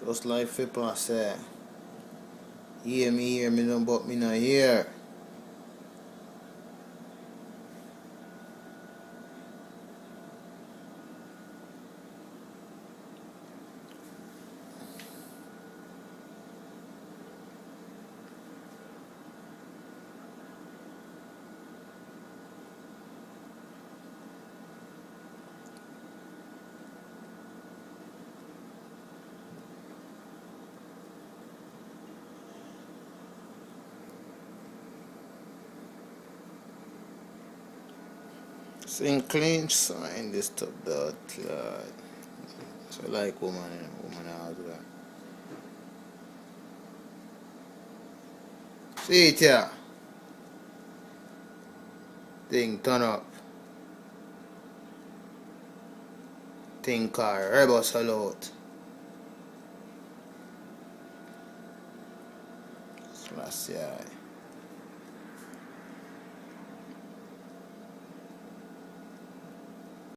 Just like Fippa say, hear me no, but me not hear. Sing clean sign this to that lad. So like woman out there. See it here. Thing turn up. Thing car. Rebel salute. Slash yeah.